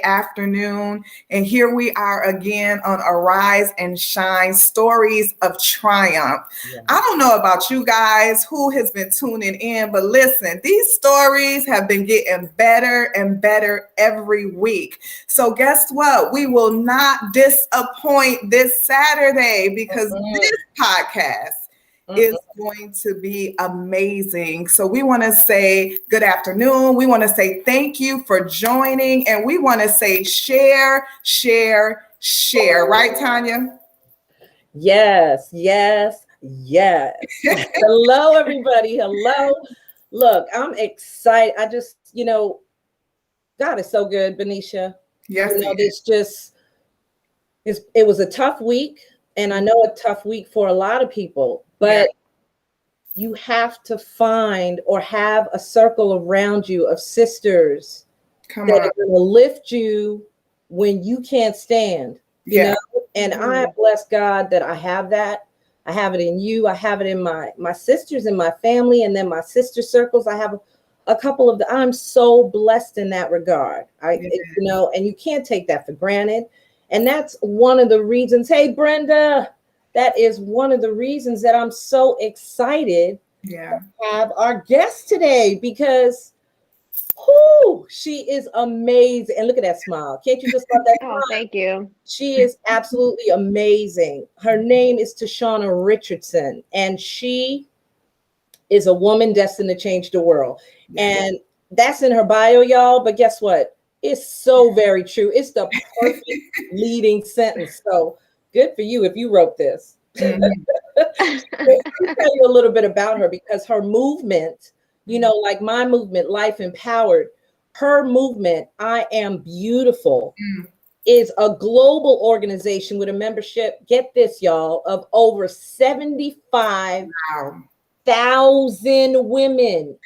afternoon, and here we are again on Arise and Shine Stories of Triumph. Yeah. I don't know about you guys who has been tuning in, but listen, these stories have been getting better and better every week. So guess what? We will not disappoint this Saturday because this podcast is going to be amazing. So we want to say good afternoon. We want to say thank you for joining, and we want to say share, share, share. Right, Tanya? Yes, yes, yes. Hello, everybody. Hello. Look, I'm excited. God is so good, Benicia. Yes, It was a tough week, and I know a tough week for a lot of people, but you have to find or have a circle around you of sisters that are going to lift you when you can't stand, you know? And I bless God that I have that. I have it in you. I have it in my sisters and my family, and then my sister circles. I have a couple of I'm so blessed in that regard. And you can't take that for granted. And that's one of the reasons. Hey, Brenda, that is one of the reasons that I'm so excited to have our guest today, because she is amazing. And look at that smile. Can't you just love that smile? Thank you. She is absolutely amazing. Her name is Tashauna Richardson, and she is a woman destined to change the world. And that's in her bio, y'all. But guess what? It's so very true. It's the perfect leading sentence. So good for you if you wrote this. Let me tell you a little bit about her, because her movement, like my movement, Life Empowered, her movement, I Am Beautiful, is a global organization with a membership, get this, y'all, of over 75,000 women.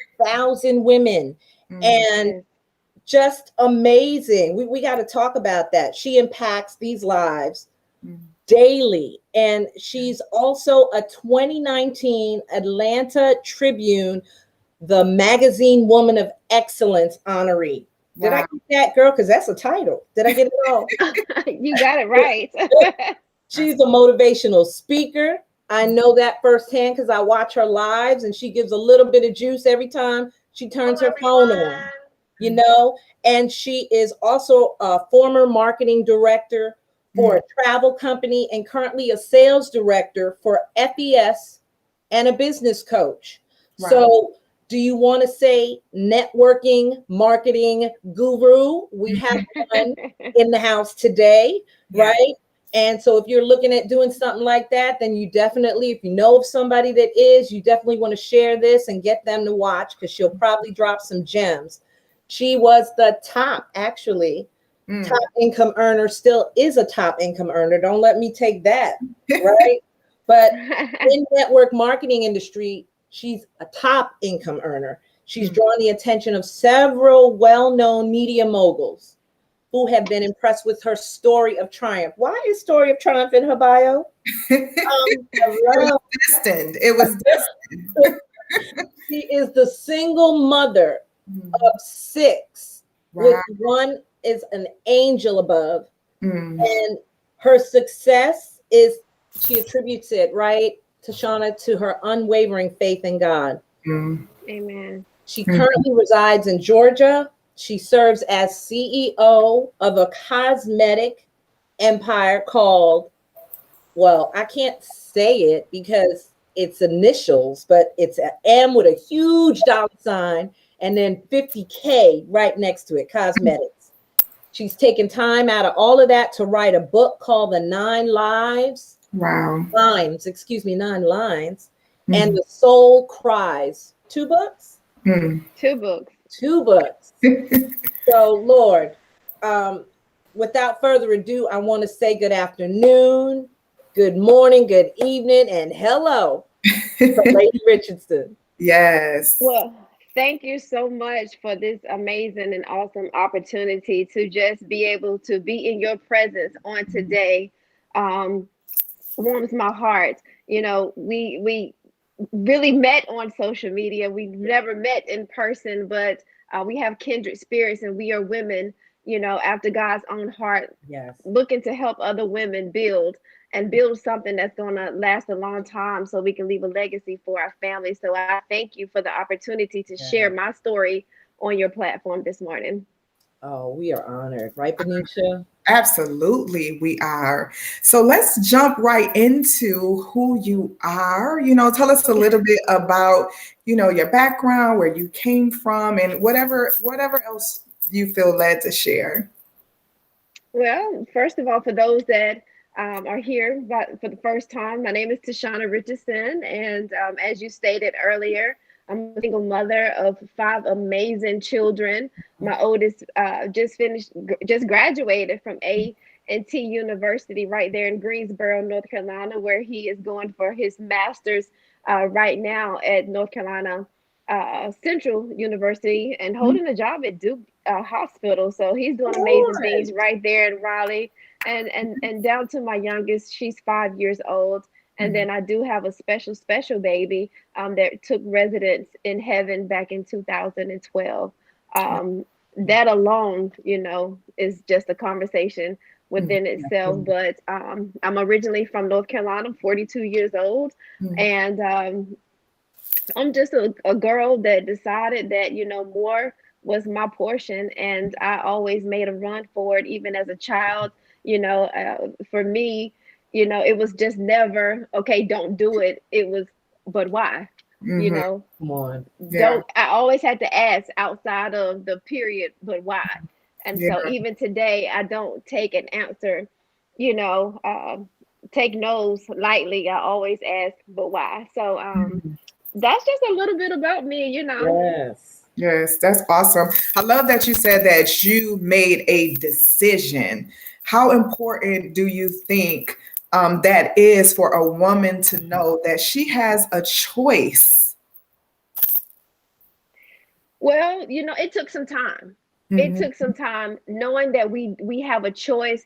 And just amazing. We got to talk about that. She impacts these lives daily. And she's also a 2019 Atlanta Tribune, the magazine Woman of Excellence honoree. Did I get that, girl? Because that's a title. Did I get it all? You got it right. She's a motivational speaker. I know that firsthand because I watch her lives, and she gives a little bit of juice every time she turns her phone on, and she is also a former marketing director for a travel company and currently a sales director for FES and a business coach. Wow. So do you want to say networking, marketing guru? We have one in the house today, right? And so if you're looking at doing something like that, then you definitely, if you know of somebody that is, you definitely want to share this and get them to watch, because she'll probably drop some gems. She was the top, actually, top income earner, still is a top income earner. Don't let me take that, right? But in network marketing industry, she's a top income earner. She's drawn the attention of several well-known media moguls who have been impressed with her story of triumph. Why is story of triumph in her bio? It was destined. She is the single mother of 6, with one is an angel above. And her success is, she attributes it, right, Tashauna, to her unwavering faith in God. Amen. She currently resides in Georgia. She serves as CEO of a cosmetic empire called, well, I can't say it because it's initials, but it's an M with a huge dollar sign and then 50K right next to it, cosmetics. She's taken time out of all of that to write a book called The 9 Lives. Nine Lines. And The Soul Cries. 2 books? 2 books. 2 books. So, Lord, without further ado, I want to say good afternoon, good morning, good evening, and hello to Lady Richardson. Yes. Well, thank you so much for this amazing and awesome opportunity to just be able to be in your presence on today. Warms my heart. We really met on social media. We've never met in person, but we have kindred spirits, and we are women after God's own heart, Yes. looking to help other women build something that's going to last a long time so we can leave a legacy for our family. So I thank you for the opportunity to share my story on your platform this morning. Oh, we are honored, right, Benicia? Absolutely, we are. So let's jump right into who you are. Tell us a little bit about, your background, where you came from, and whatever else you feel led to share. Well, first of all, for those that are here for the first time, my name is Tashauna Richardson. And as you stated earlier, I'm a single mother of 5 amazing children. My oldest just graduated from A&T University right there in Greensboro, North Carolina, where he is going for his master's right now at North Carolina Central University and holding a job at Duke Hospital. So he's doing amazing things right there in Raleigh. And down to my youngest, she's 5 years old. And then I do have a special baby that took residence in heaven back in 2012. That alone, is just a conversation within itself. But I'm originally from North Carolina, I'm 42 years old. And I'm just a girl that decided that, more was my portion. And I always made a run for it, even as a child. For me, it was just never, okay, don't do it. It was, but why? Come on. I always had to ask outside of the period, but why? And so even today, I don't take an answer, take no's lightly. I always ask, but why? So, that's just a little bit about me, Yes, that's awesome. I love that you said that you made a decision. How important do you think that is for a woman to know that she has a choice? Well, it took some time. It took some time knowing that we have a choice.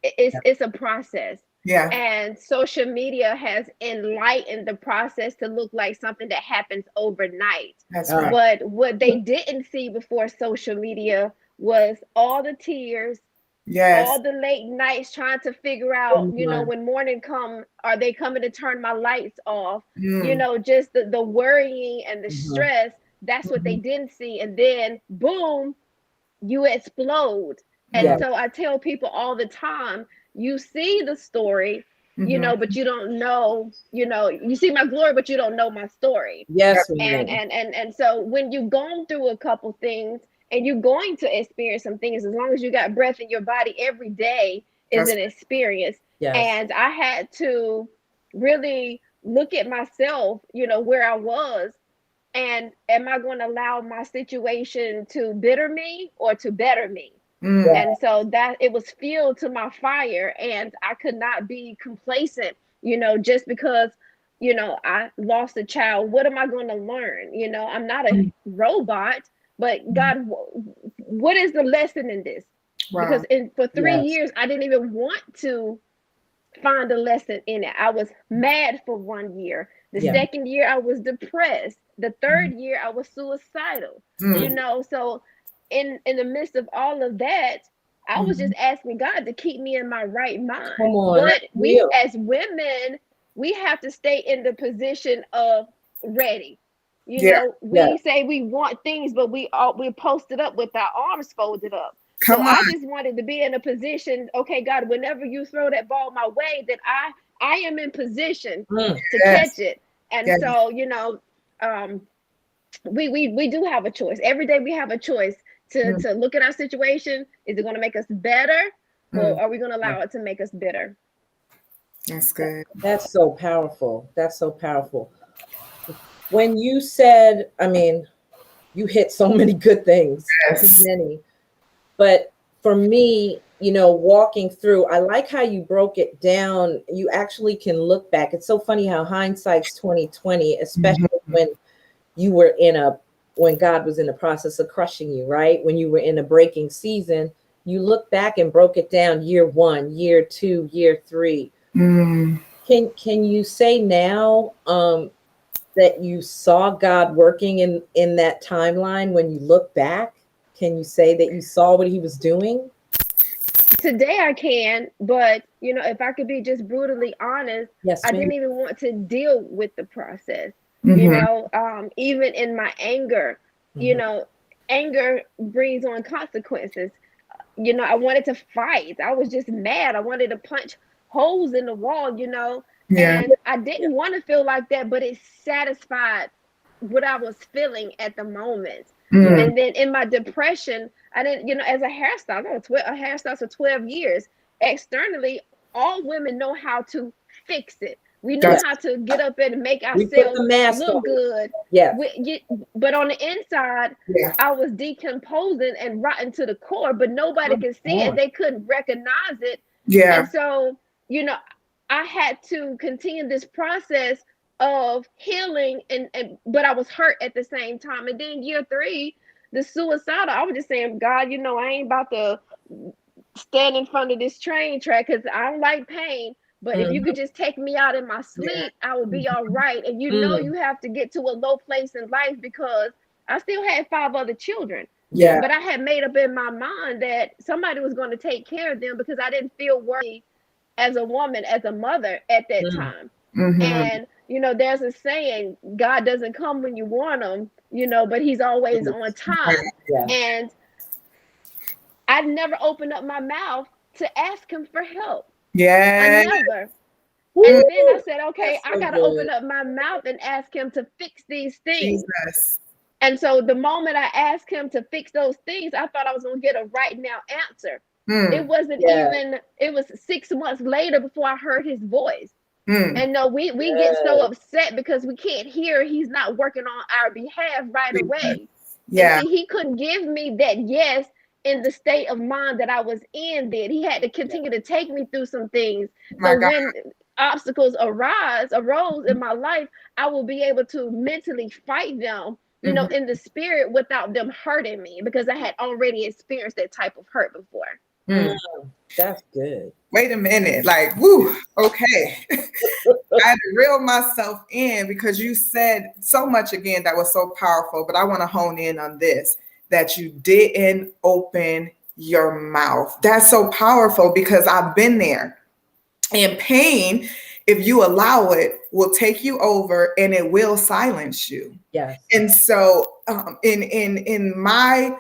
It's a process. Yeah. And social media has enlightened the process to look like something that happens overnight. That's right. But what they didn't see before social media was all the tears, all the late nights trying to figure out, when morning come, are they coming to turn my lights off? Just the worrying and the stress. That's what they didn't see. And then boom, you explode. And so I tell people all the time, you see the story, but you don't know, you see my glory, but you don't know my story. Yes. And so when you've gone through a couple things and you're going to experience some things, as long as you got breath in your body, every day is an experience. And I had to really look at myself, where I was. And am I going to allow my situation to bitter me or to better me? And so that it was fuel to my fire, and I could not be complacent, just because, I lost a child. What am I going to learn? I'm not a robot, but God, what is the lesson in this? Wow. Because for 3 years, I didn't even want to find a lesson in it. I was mad for 1 year. The second year, I was depressed. The third year, I was suicidal. So in the midst of all of that, I was just asking God to keep me in my right mind. But we as women, we have to stay in the position of ready. We say we want things, but we're posted up with our arms folded up. I just wanted to be in a position, okay, God, whenever you throw that ball my way, that I am in position to catch it. And so, we do have a choice. Every day we have a choice to look at our situation. Is it going to make us better, or are we going to allow it to make us bitter? That's good. That's so powerful. That's so powerful. When you said, you hit so many good things, many. But for me, walking through, I like how you broke it down. You actually can look back. It's so funny how hindsight's 2020, especially when you were when God was in the process of crushing you, right? When you were in a breaking season, you look back and broke it down year 1, year 2, year 3. Can you say now that you saw God working in that timeline when you look back? Can you say that you saw what he was doing? Today I can, but you know, if I could be just brutally honest, yes, I didn't even want to deal with the process. Mm-hmm. You know, even in my anger, you know, anger brings on consequences. You know, I wanted to fight. I was just mad. I wanted to punch holes in the wall, you know, and I didn't want to feel like that, but it satisfied what I was feeling at the moment. And then in my depression, I didn't, you know, as a hairstylist, I was a hairstylist for 12 years. Externally, all women know how to fix it. We know how to get up and make ourselves look good. Yeah. But on the inside, I was decomposing and rotten to the core, but nobody could see it. They couldn't recognize it. And so, you know, I had to continue this process of healing, but I was hurt at the same time. And then year 3, the suicidal, I was just saying, God, you know, I ain't about to stand in front of this train track because I don't like pain. But if you could just take me out in my sleep, I would be all right. And you know, you have to get to a low place in life because I still had 5 other children. Yeah. But I had made up in my mind that somebody was going to take care of them because I didn't feel worthy as a woman, as a mother at that time. And, you know, there's a saying, God doesn't come when you want him, you know, but he's always on time. And I never opened up my mouth to ask him for help. I never. And then I said, okay, I got to open up my mouth and ask him to fix these things. Jesus. And so the moment I asked him to fix those things, I thought I was going to get a right now answer. It wasn't even, it was 6 months later before I heard his voice. And no, we get so upset because we can't hear he's not working on our behalf right away. And see, he couldn't give me that yes in the state of mind that I was in then. He had to continue to take me through some things. So when obstacles arose in my life, I will be able to mentally fight them, you know, in the spirit without them hurting me because I had already experienced that type of hurt before. That's good. Wait a minute, like, woo, okay. I had to reel myself in because you said so much again that was so powerful, but I want to hone in on this, that you didn't open your mouth. That's so powerful because I've been there. And pain, if you allow it, will take you over and it will silence you. Yes. And so in my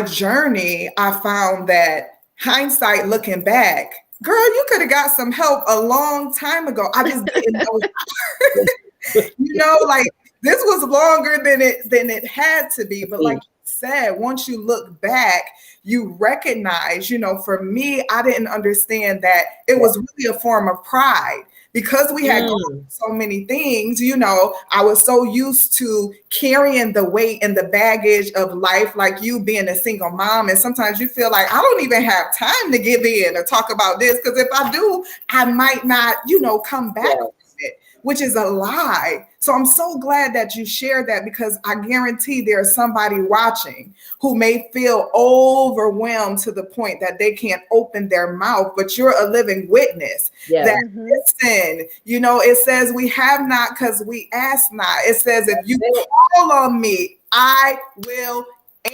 journey, I found that hindsight looking back, girl, you could have got some help a long time ago. I just didn't know. You know, like this was longer than it had to be. But like you said, once you look back, you recognize, you know, for me, I didn't understand that it was really a form of pride. Because we had gone through so many things, you know, I was so used to carrying the weight and the baggage of life, like you being a single mom. And sometimes you feel like I don't even have time to give in or talk about this, because if I do, I might not, you know, come back from it, which is a lie. So I'm so glad that you shared that, because I guarantee there's somebody watching who may feel overwhelmed to the point that they can't open their mouth, but you're a living witness that listen, you know, it says we have not because we ask not. It says if you call on me, I will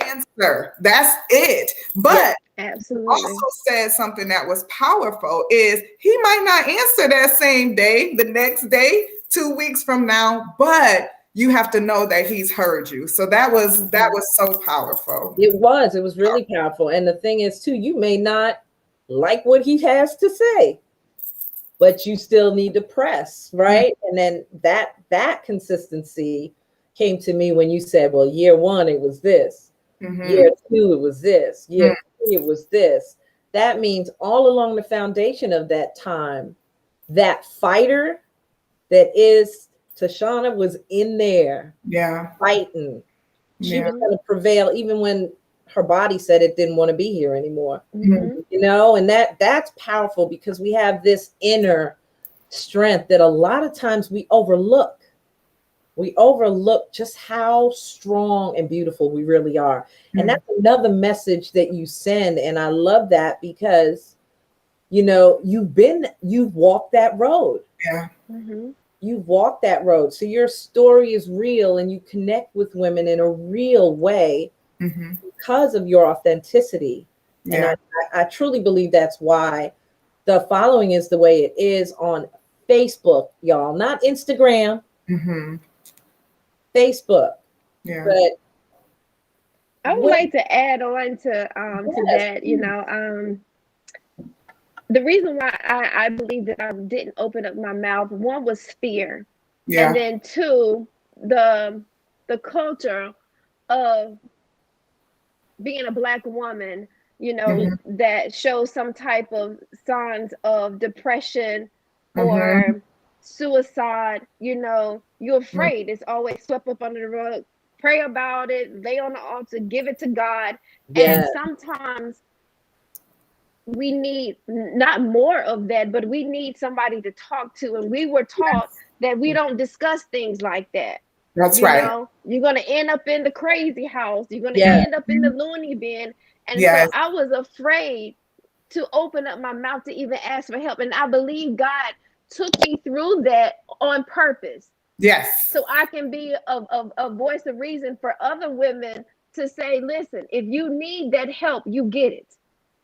answer. That's it. But absolutely. Also said something that was powerful is he might not answer that same day, the next day, 2 weeks from now, but you have to know that he's heard you. So that was so powerful. It was really powerful. And the thing is too, you may not like what he has to say, but you still need to press, right? And then that consistency came to me when you said, well, year 1, it was this. Year 2, it was this. Year 3, it was this. That means all along the foundation of that time, that fighter that is Tashauna was in there fighting. She was going to prevail even when her body said it didn't want to be here anymore. You know, and that's powerful because we have this inner strength that a lot of times we overlook. We overlook just how strong and beautiful we really are. And that's another message that you send. And I love that because, you know, you've walked that road. Yeah. You've walked that road. So your story is real and you connect with women in a real way because of your authenticity. And I truly believe that's why the following is the way it is on Facebook, y'all, not Instagram, Facebook. Yeah. But I would like to add on to that, you know, the reason why I believe that I didn't open up my mouth, one was fear. Yeah. And then two, the culture of being a Black woman, you know, that shows some type of signs of depression or suicide, you know, you're afraid. It's always swept up under the rug. Pray about it, lay on the altar, give it to God. And sometimes we need not more of that, but we need somebody to talk to. And we were taught that we don't discuss things like that. That's you right. know, you're going to end up in the crazy house. You're going to end up in the loony bin. And so I was afraid to open up my mouth to even ask for help. And I believe God took me through that on purpose. Yes. So I can be a voice of reason for other women to say, listen, if you need that help, you get it.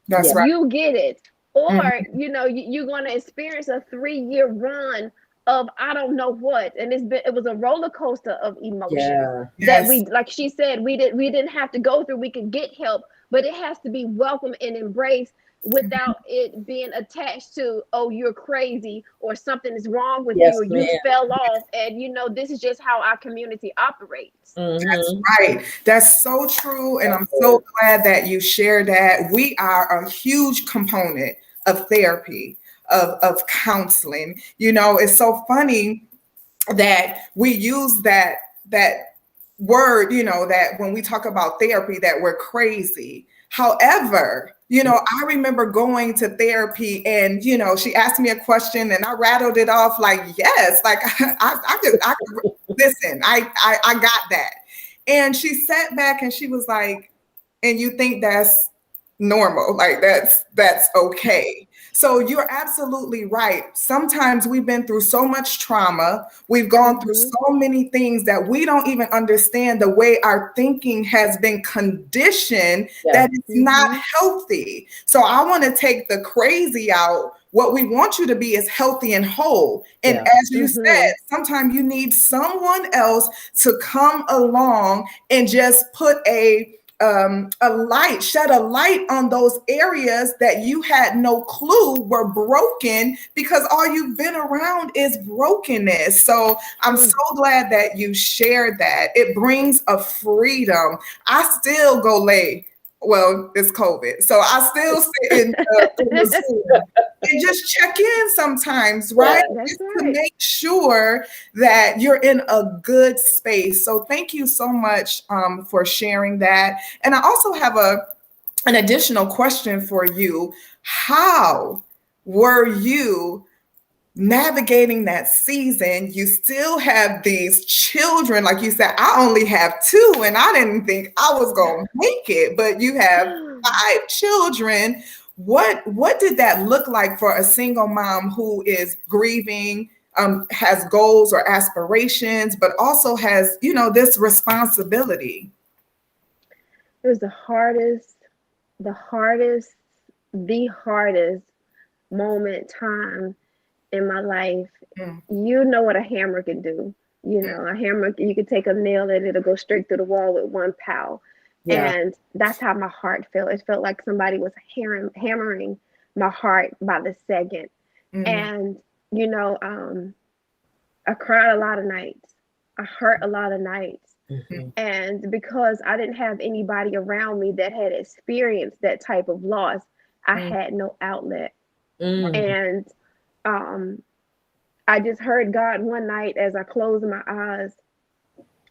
That's right. You get it. Or, you know, you're going to experience a 3-year run of I don't know what, and it was a roller coaster of emotion that we, like she said, we didn't have to go through. We could get help, but it has to be welcome and embraced without it being attached to, oh, you're crazy or something is wrong with you or you fell off. And you know, this is just how our community operates. That's right. That's so true. And I'm so glad that you shared that. We are a huge component of therapy, of counseling. You know, it's so funny that we use that word, you know, that when we talk about therapy, that we're crazy. However, you know, I remember going to therapy and, you know, she asked me a question and I rattled it off like, yes, like I could listen, I got that. And she sat back and she was like, and you think that's normal, like that's okay. So you're absolutely right. Sometimes we've been through so much trauma. We've gone through so many things that we don't even understand the way our thinking has been conditioned that it's not healthy. So I want to take the crazy out. What we want you to be is healthy and whole. And as you said, sometimes you need someone else to come along and just put shed a light on those areas that you had no clue were broken because all you've been around is brokenness. So I'm so glad that you shared that. It brings a freedom. I still go lay. Well, it's COVID. So I still sit in the Zoom and just check in sometimes, right? Just to make sure that you're in a good space. So thank you so much for sharing that. And I also have an additional question for you. How were you navigating that season? You still have these children. Like you said, I only have 2 and I didn't think I was going to make it, but you have 5 children. What did that look like for a single mom who is grieving, has goals or aspirations, but also has, you know, this responsibility? It was the hardest time in my life. You know what a hammer can do. You know, a hammer, you can take a nail and it'll go straight through the wall with one pow. And that's how my heart felt. It felt like somebody was hammering my heart by the second. And, you know, I cried a lot of nights. I hurt a lot of nights. And because I didn't have anybody around me that had experienced that type of loss, I had no outlet. And I just heard God one night as I closed my eyes.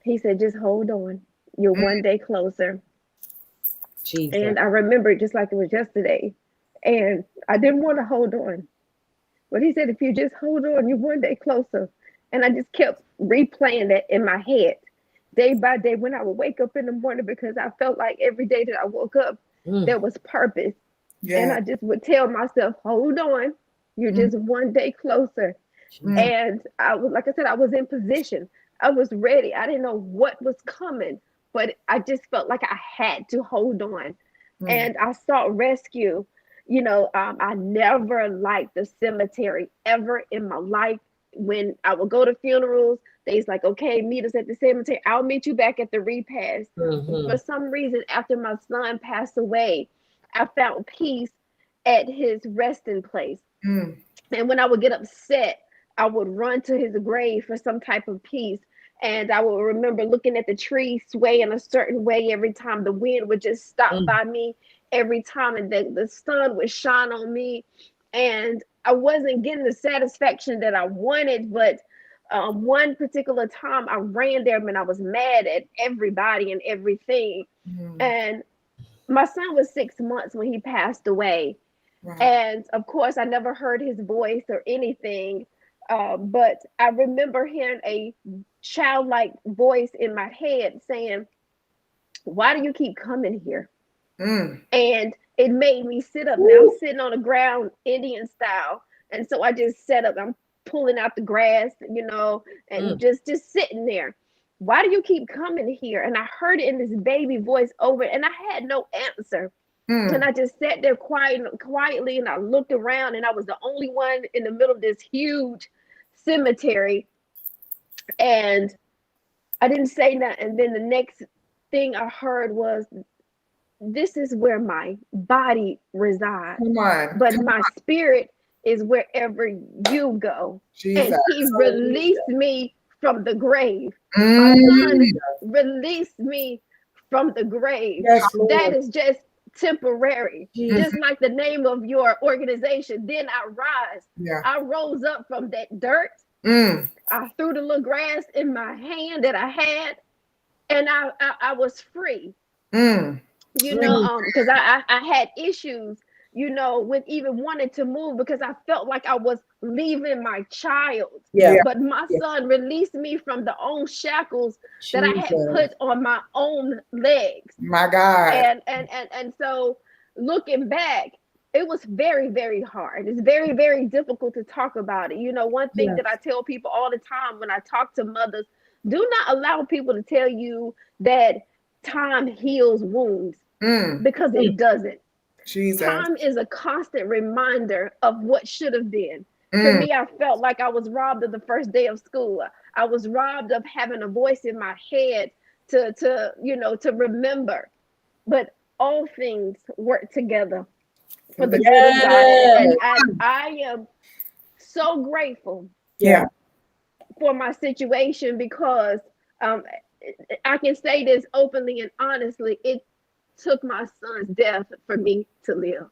He said, just hold on. You're one day closer. Jesus. And I remember it just like it was yesterday. And I didn't want to hold on. But he said, if you just hold on, you're one day closer. And I just kept replaying that in my head, day by day, when I would wake up in the morning, because I felt like every day that I woke up, there was purpose. And I just would tell myself, hold on, you're just one day closer. And I was, like I said, I was in position. I was ready. I didn't know what was coming, but I just felt like I had to hold on. And I sought rescue. I never liked the cemetery ever in my life. When I would go to funerals, they's like, okay, meet us at the cemetery. I'll meet you back at the repast. For some reason, after my son passed away, I found peace at his resting place. And when I would get upset, I would run to his grave for some type of peace. And I will remember looking at the tree sway in a certain way every time the wind would just stop by me every time, and the sun would shine on me. And I wasn't getting the satisfaction that I wanted, but one particular time I ran there and I was mad at everybody and everything. And my son was 6 months when he passed away. And of course, I never heard his voice or anything. But I remember hearing a childlike voice in my head saying, why do you keep coming here? And it made me sit up. Now I'm sitting on the ground, Indian style. And so I just sat up. I'm pulling out the grass, and just sitting there. Why do you keep coming here? And I heard it in this baby voice over, and I had no answer. And I just sat there quietly, and I looked around, and I was the only one in the middle of this huge cemetery. And I didn't say nothing. And then the next thing I heard was, this is where my body resides, but my spirit is wherever you go. Jesus. And he released me from the grave. My son released me from the grave. Yes, that is just temporary. Just like the name of your organization. Then I rise. I rose up from that dirt. I threw the little grass in my hand that I had, and I was free. Because I had issues, with even wanting to move, because I felt like I was leaving my child. But my son released me from the own shackles that I had put on my own legs. My God. And so looking back, it was very, very hard. It's very, very difficult to talk about it. One thing that I tell people all the time when I talk to mothers, do not allow people to tell you that time heals wounds, because it doesn't. Jesus. Time is a constant reminder of what should have been. For me, I felt like I was robbed of the first day of school. I was robbed of having a voice in my head to remember. But all things work together for the good of God. And I am so grateful for my situation, because I can say this openly and honestly, it took my son's death for me to live,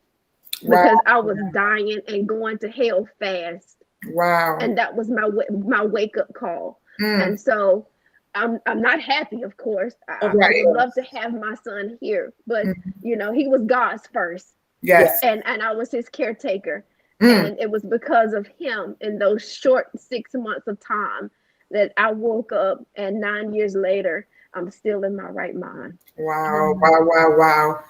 because I was dying and going to hell fast. And that was my wake up call. And so I'm not happy, of course. I would love to have my son here, but he was God's first. And I was his caretaker. And it was because of him in those short 6 months of time that I woke up, and 9 years later, I'm still in my right mind. Wow.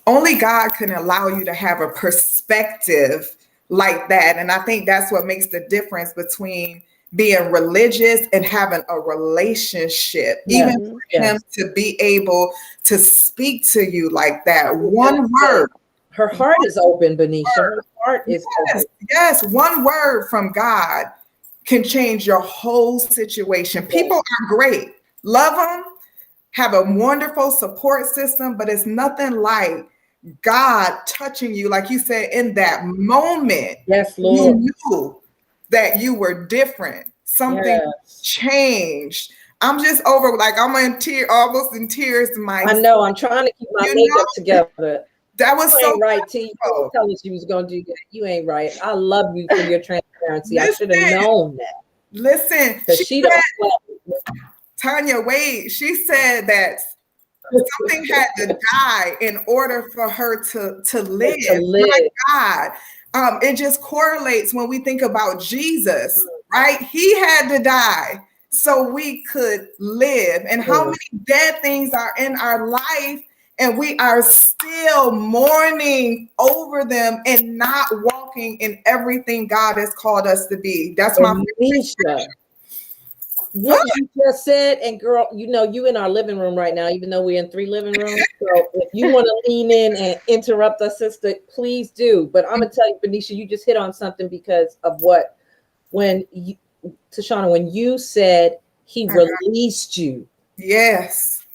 Only God can allow you to have a perspective like that. And I think that's what makes the difference between being religious and having a relationship. Even for him to be able to speak to you like that. One word. Her heart is open, Benicia. Her heart is open. Yes, one word from God can change your whole situation. People are great. Love them. Have a wonderful support system, but it's nothing like God touching you, like you said, in that moment. Yes, Lord. You knew that you were different. Something changed. I'm just over, like I'm in tears, almost in tears. I know. I'm trying to keep my makeup together. That was so right, T. You tell us you was going to do that. You ain't right. I love you for your transparency. I should have known that. Listen, she don't. Tanya Wade, she said that something had to die in order for her to live. My God. It just correlates when we think about Jesus, right? He had to die so we could live. And how many dead things are in our life, and we are still mourning over them and not walking in everything God has called us to be. That's my what you just said, and girl, you know, you in our living room right now, even though we're in 3 living rooms. So if you want to lean in and interrupt us, sister, please do. But I'm gonna tell you, Benicia, you just hit on something because of Tashauna, when you said he released you. Yes.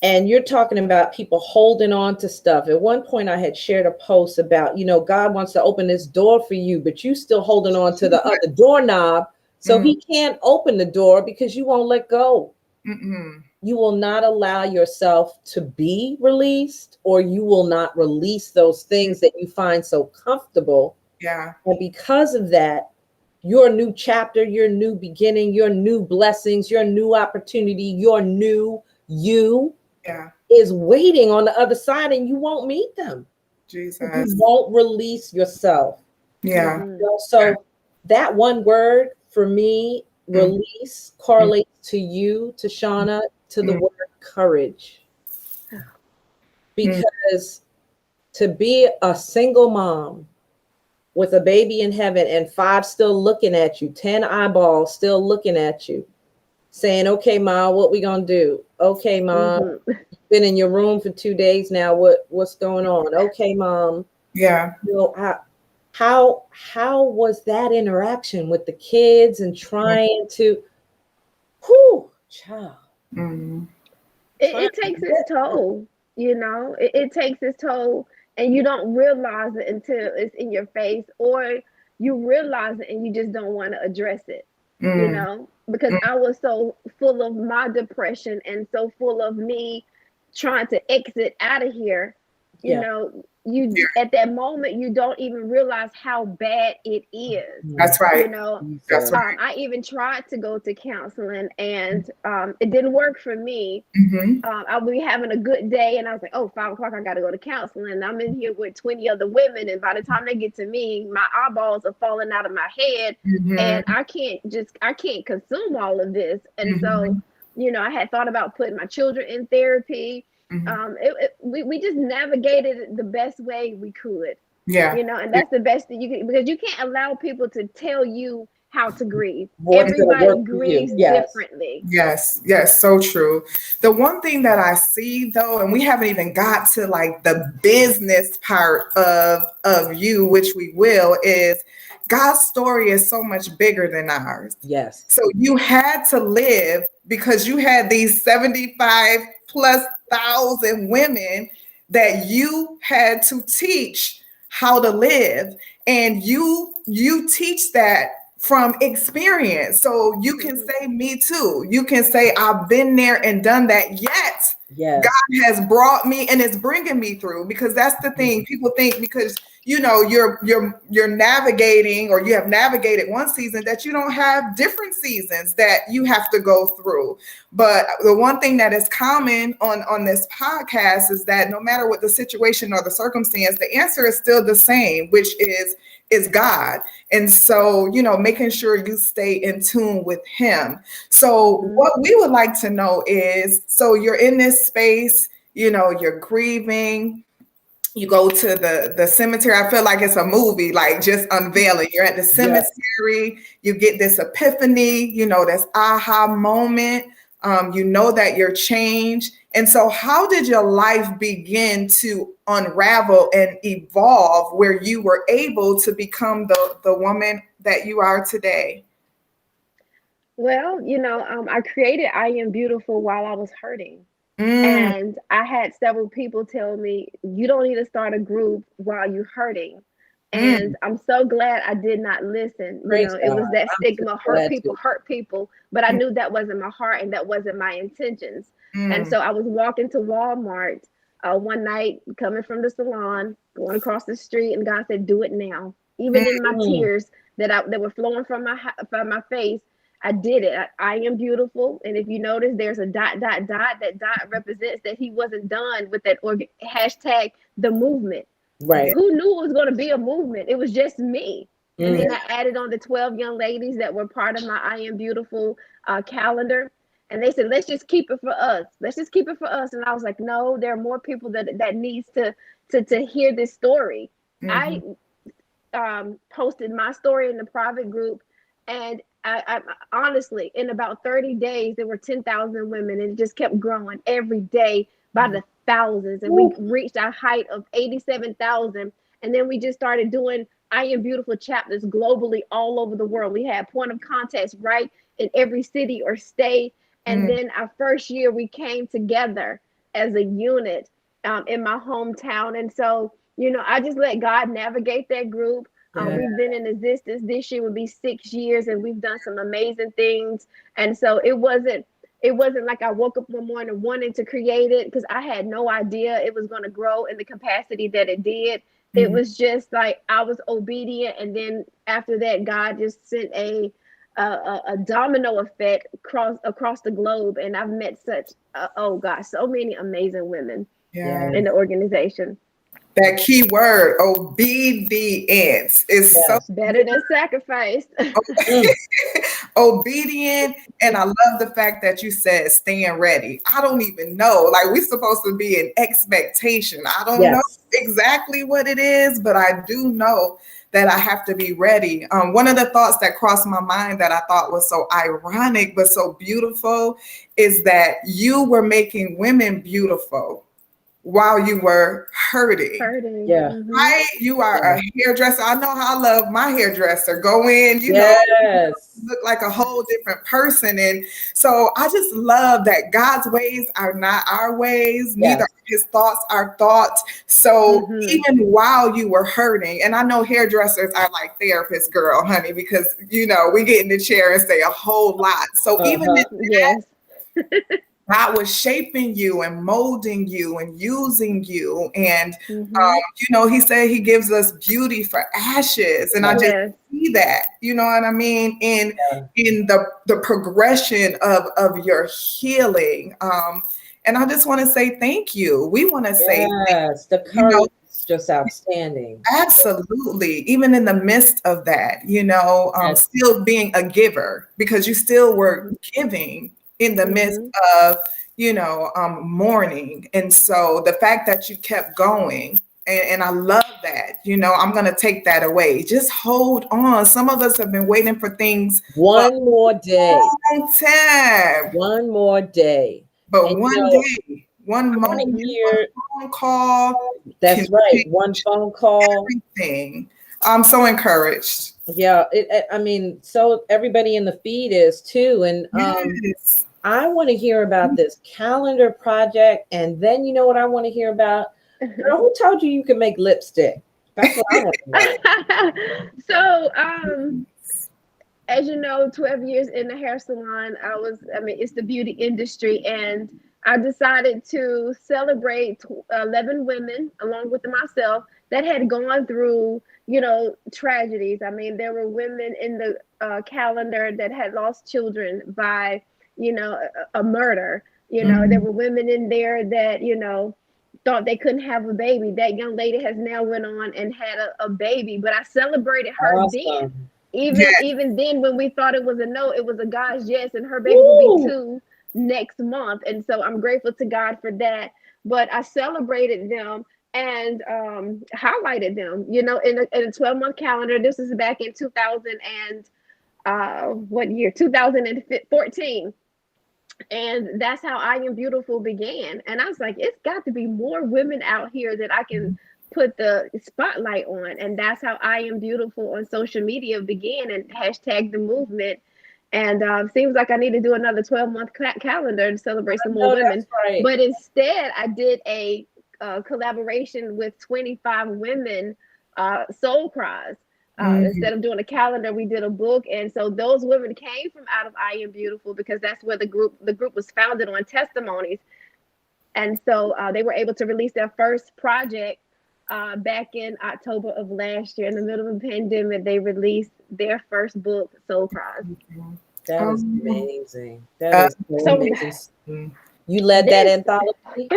And you're talking about people holding on to stuff. At one point, I had shared a post about, you know, God wants to open this door for you, but you still holding on to the other doorknob. So he can't open the door because you won't let go. You will not allow yourself to be released, or you will not release those things that you find so comfortable. Yeah. And because of that, your new chapter, your new beginning, your new blessings, your new opportunity, your new you is waiting on the other side, and you won't meet them. Jesus. You won't release yourself. Yeah. So that one word for me, release, correlates to you, Tashauna, to the word courage. Because to be a single mom with a baby in heaven and 5 still looking at you, 10 eyeballs still looking at you, saying, okay, Mom, what we gonna do? Okay, Mom, you've been in your room for 2 days now. What's going on? Okay, Mom. Yeah. You know, how was that interaction with the kids and trying to, child. It takes its toll, you know. It takes its toll, and you don't realize it until it's in your face, or you realize it and you just don't want to address it. You know, because I was so full of my depression and so full of me trying to exit out of here, you know, at that moment you don't even realize how bad it is. That's right. You know, that's right. I even tried to go to counseling, and it didn't work for me. I'll be having a good day, and I was like, oh, 5 o'clock, I got to go to counseling. And I'm in here with 20 other women, and by the time they get to me, my eyeballs are falling out of my head, and I can't consume all of this. And so, you know, I had thought about putting my children in therapy. We just navigated it the best way we could. Yeah. You know, and that's the best thing you can, because you can't allow people to tell you how to grieve. Everybody grieves differently. Yes, so true. The one thing that I see though, and we haven't even got to like the business part of you, which we will, is God's story is so much bigger than ours. Yes. So you had to live because you had these 75 plus thousand women that you had to teach how to live. And you teach that from experience. So you can say me too. You can say I've been there and done that, yet God has brought me and it's bringing me through, because that's the thing. People think because you know you're navigating, or you have navigated one season, that you don't have different seasons that you have to go through. But the one thing that is common on this podcast is that no matter what the situation or the circumstance, the answer is still the same, which is God. And so, you know, making sure you stay in tune with him. So what we would like to know is, so you're in this space, you know, you're grieving, you go to the cemetery. I feel like it's a movie, like just unveiling. You're at the cemetery, you get this epiphany, you know, this aha moment. You know that you're changed. And so how did your life begin to unravel and evolve where you were able to become the woman that you are today? Well, you know, I created I Am Beautiful while I was hurting. And I had several people tell me, you don't need to start a group while you're hurting. And I'm so glad I did not listen. You know, it was that stigma, hurt people. But I knew that wasn't my heart and that wasn't my intentions. And so I was walking to Walmart one night, coming from the salon, going across the street, and God said, do it now. Even in my tears that were flowing from my face, I did it. I am beautiful. And if you notice, there's a ... That dot represents that he wasn't done with that hashtag, the movement. Right. Who knew it was going to be a movement? It was just me. And then I added on the 12 young ladies that were part of my I Am Beautiful calendar. And they said, let's just keep it for us. Let's just keep it for us. And I was like, no, there are more people that needs to hear this story. I posted my story in the private group, and I honestly, in about 30 days, there were 10,000 women, and it just kept growing every day by the thousands. And we reached our height of 87,000. And then we just started doing I Am Beautiful chapters globally all over the world. We had point of contacts right in every city or state. And then our first year, we came together as a unit in my hometown. And so, I just let God navigate that group. We've been in existence. This year would be 6 years, and we've done some amazing things. And so it wasn't like I woke up one morning wanting to create it, because I had no idea it was going to grow in the capacity that it did. It was just like I was obedient, and then after that, God just sent a domino effect across the globe, and I've met such so many amazing women in the organization. That key word, obedience, is so better than sacrifice. Obedient. And I love the fact that you said staying ready. I don't even know. Like, we're supposed to be in expectation. I don't know exactly what it is, but I do know that I have to be ready. One of the thoughts that crossed my mind that I thought was so ironic but so beautiful is that you were making women beautiful while you were hurting. Right? You are a hairdresser. I know how I love my hairdresser. Go in, you know, look like a whole different person. And so I just love that God's ways are not our ways, neither are his thoughts our thoughts. So even while you were hurting, and I know hairdressers are like therapists, girl, honey, because, you know, we get in the chair and say a whole lot. So even in that, God was shaping you and molding you and using you. And, you know, he said he gives us beauty for ashes. And I just see that, you know what I mean, in the progression of your healing. And I just want to say thank you. We want to say the courage is just outstanding. Absolutely. Even in the midst of that, you know, still being a giver, because you still were giving in the midst of, you know, mourning. And so the fact that you kept going, and I love that, you know, I'm going to take that away. Just hold on. Some of us have been waiting for things. One more day. Long time. One more day. But and one day, one moment, one phone call. That's right. One phone call. Everything. I'm so encouraged. Yeah. I mean, so everybody in the feed is too. And I want to hear about this calendar project. And then you know what I want to hear about? Girl, who told you can make lipstick? That's what I want to know. So, as you know, 12 years in the hair salon, it's the beauty industry. And I decided to celebrate 11 women, along with myself, that had gone through, you know, tragedies. I mean, there were women in the calendar that had lost children by, you know, a murder. You know, there were women in there that, you know, thought they couldn't have a baby. That young lady has now went on and had a baby, but I celebrated her then. Even then, when we thought it was a no, it was a God's yes, and her baby will be 2 next month. And so I'm grateful to God for that. But I celebrated them and highlighted them, you know, in a 12-month calendar. This is back in 2014. And that's how I Am Beautiful began. And I was like, it's got to be more women out here that I can put the spotlight on. And that's how I Am Beautiful on social media began, and hashtag the movement. And seems like I need to do another 12-month calendar to celebrate some more women. Right. But instead, I did a collaboration with 25 women, soul cries. Instead of doing a calendar, we did a book. And so those women came from out of I Am Beautiful, because that's where the group was founded on testimonies. And so they were able to release their first project back in October of last year. In the middle of the pandemic, they released their first book, Soul Cries. That is amazing. That is so amazing. You led that anthology?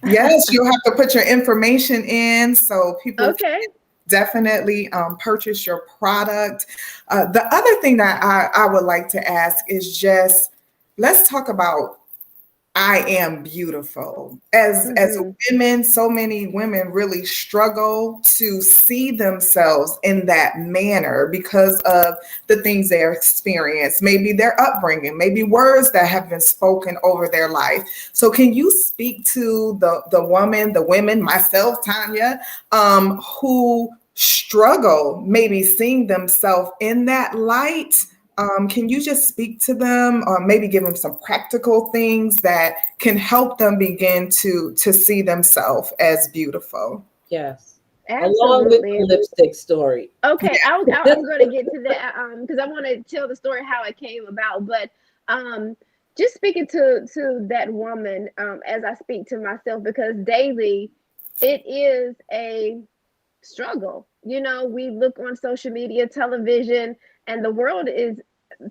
Yes, you'll have to put your information in so people can definitely purchase your product. The other thing that I would like to ask is just, let's talk about I am beautiful. As women, so many women really struggle to see themselves in that manner because of the things they experience, maybe their upbringing, maybe words that have been spoken over their life. So can you speak to the women, myself, Tanya, who struggle maybe seeing themselves in that light? Can you just speak to them or maybe give them some practical things that can help them begin to see themselves as beautiful? Yes. Absolutely. Along with the lipstick story. Okay, I'm going to get to that because I want to tell the story how it came about. But just speaking to that woman as I speak to myself, because daily it is a struggle. You know, we look on social media, television, and the world is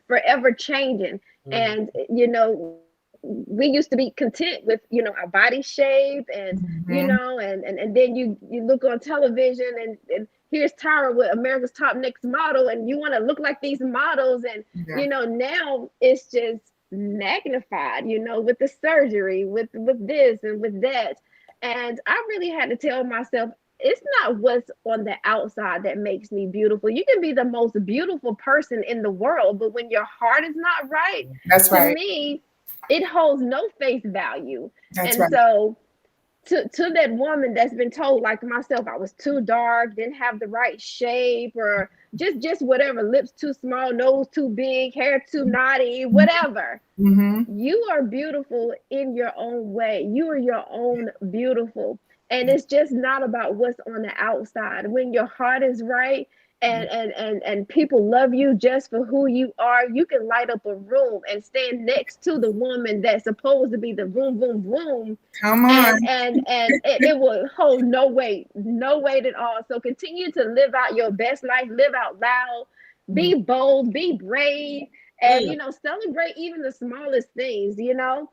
forever changing. And, you know, we used to be content with, you know, our body shape and, you know, and then you look on television and here's Tara with America's Top Next Model, and you want to look like these models. And, you know, now it's just magnified, you know, with the surgery, with this and with that. And I really had to tell myself, it's not what's on the outside that makes me beautiful. You can be the most beautiful person in the world, but when your heart is not right, to me, it holds no face value. So to that woman that's been told, like myself, I was too dark, didn't have the right shape, or just whatever, lips too small, nose too big, hair too knotty, whatever. You are beautiful in your own way. You are your own beautiful. And it's just not about what's on the outside. When your heart is right and people love you just for who you are, you can light up a room and stand next to the woman that's supposed to be the boom, boom, boom. Come on. And it will hold no weight at all. So continue to live out your best life, live out loud, be bold, be brave, and, you know, celebrate even the smallest things, you know.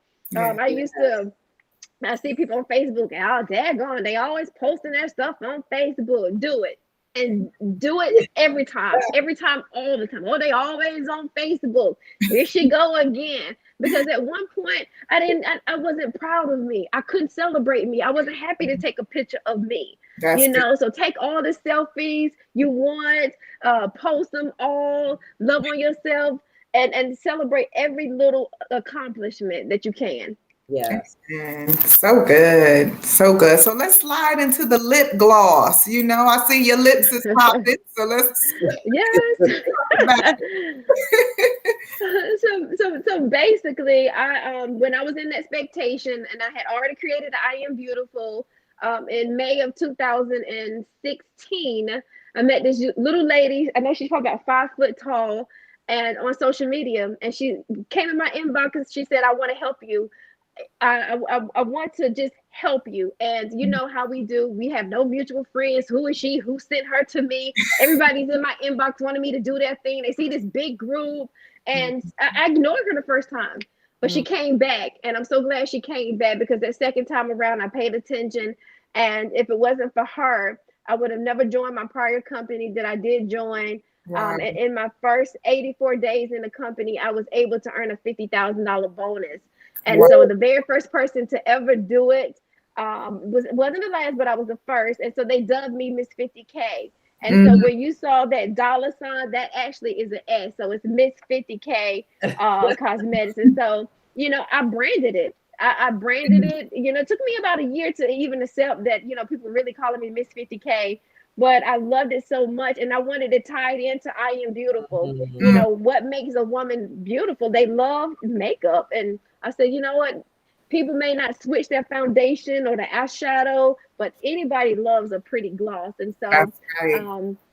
I see people on Facebook, oh, daggone, they always posting their stuff on Facebook. Do it. And do it every time, all the time. Oh, they always on Facebook. Here she go again. Because at one point, I wasn't proud of me. I couldn't celebrate me. I wasn't happy to take a picture of me. You know, so take all the selfies you want, post them all, love on yourself, and celebrate every little accomplishment that you can. Yes. So good. So good. So let's slide into the lip gloss. You know, I see your lips is popping. So let's so basically I when I was in expectation and I had already created I Am Beautiful in May of 2016, I met this little lady. I know she's probably about 5 foot tall and on social media, and she came in my inbox and she said, I want to help you. I want to just help you. And you know how we do. We have no mutual friends. Who is she? Who sent her to me? Everybody's in my inbox wanting me to do their thing. They see this big group. And I ignored her the first time. But she came back. And I'm so glad she came back, because that second time around, I paid attention. And if it wasn't for her, I would have never joined my prior company that I did join. And in my first 84 days in the company, I was able to earn a $50,000 bonus. And so the very first person to ever do it wasn't the last, but I was the first. And so they dubbed me Miss 50K. And so when you saw that dollar sign, that actually is an S. So it's Miss 50K Cosmetics. And so, you know, I branded it. I branded it. You know, it took me about a year to even accept that, you know, people really calling me Miss 50K. But I loved it so much, and I wanted to tie it into I Am Beautiful. You know, what makes a woman beautiful? They love makeup. And I said, you know what? People may not switch their foundation or the eyeshadow, but anybody loves a pretty gloss. And so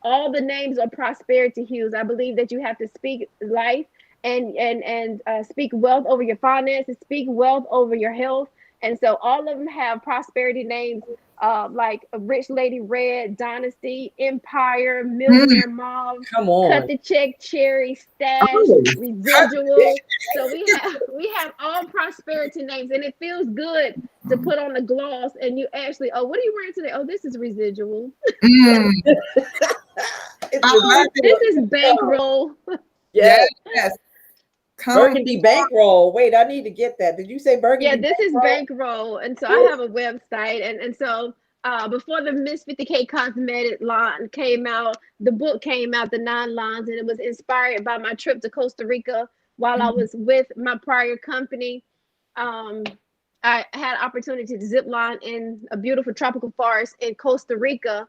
all the names are prosperity hues. I believe that you have to speak life and speak wealth over your finances, speak wealth over your health. And so all of them have prosperity names, like a Rich Lady Red, Dynasty, Empire, Millionaire Mom, Cut the Check, Cherry, Stash, Residual. So we have all prosperity names, and it feels good to put on the gloss. And you actually, oh, what are you wearing today? Oh, this is Residual. This is Bankroll. Yes. Burgundy bankroll. Wait, I need to get that. Did you say Burgundy? Yeah, this is bankroll, and so I have a website, and so before the Miss 50K cosmetic line came out, the book came out, the 9 lines, and it was inspired by my trip to Costa Rica while I was with my prior company. I had opportunity to zip line in a beautiful tropical forest in Costa Rica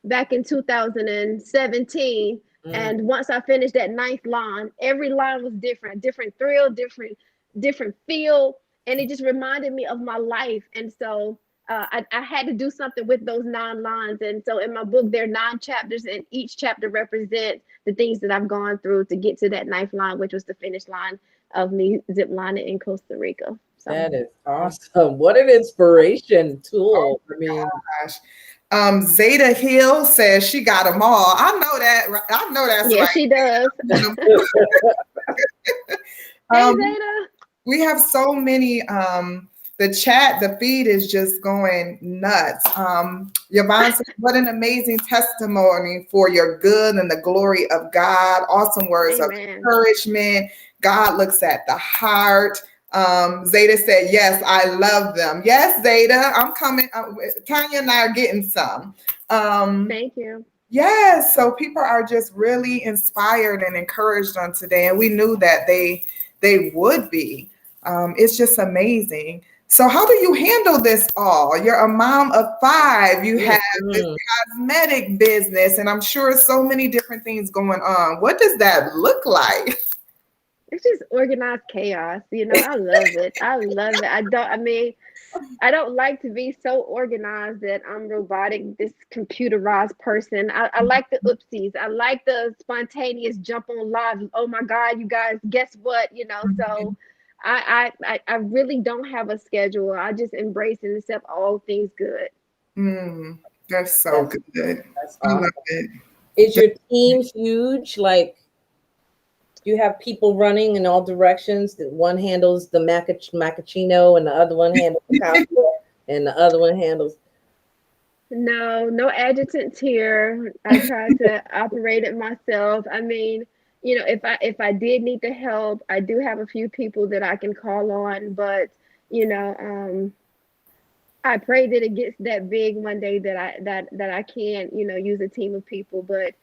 back in 2017. And once I finished that 9th line, every line was different thrill, different feel, and it just reminded me of my life. And so I had to do something with those 9 lines. And so in my book, there are 9 chapters, and each chapter represents the things that I've gone through to get to that 9th line, which was the finish line of me zip lining in Costa Rica. So. That is awesome. What an inspiration tool. Oh, I mean, gosh. Zeta Hill says she got them all. I know that. I know that's yeah, right. She does. Hey, Zeta. We have so many. The feed is just going nuts. Yvonne says, what an amazing testimony for your good and the glory of God. Awesome words of encouragement. God looks at the heart. Zeta said, yes, I love them. Yes, Zeta, I'm coming. Tanya and I are getting some. Thank you. Yes, so people are just really inspired and encouraged on today, and we knew that they would be. It's just amazing. So how do you handle this all? You're a mom of 5. You have this cosmetic business, and I'm sure so many different things going on. What does that look like? It's just organized chaos. You know, I love it. I love it. I don't like to be so organized that I'm robotic, this computerized person. I like the oopsies. I like the spontaneous jump on live. Oh my God, you guys, guess what? You know, so I really don't have a schedule. I just embrace and accept all things good. That's so good. That's awesome. I love it. Is your team huge? Like, you have people running in all directions. That one handles the macchiato, and the other one handles the pasta, and the other one handles. No adjutants here. I try to operate it myself. I mean, you know, if I did need the help, I do have a few people that I can call on. But you know, I pray that it gets that big one day that I can, you know, use a team of people. But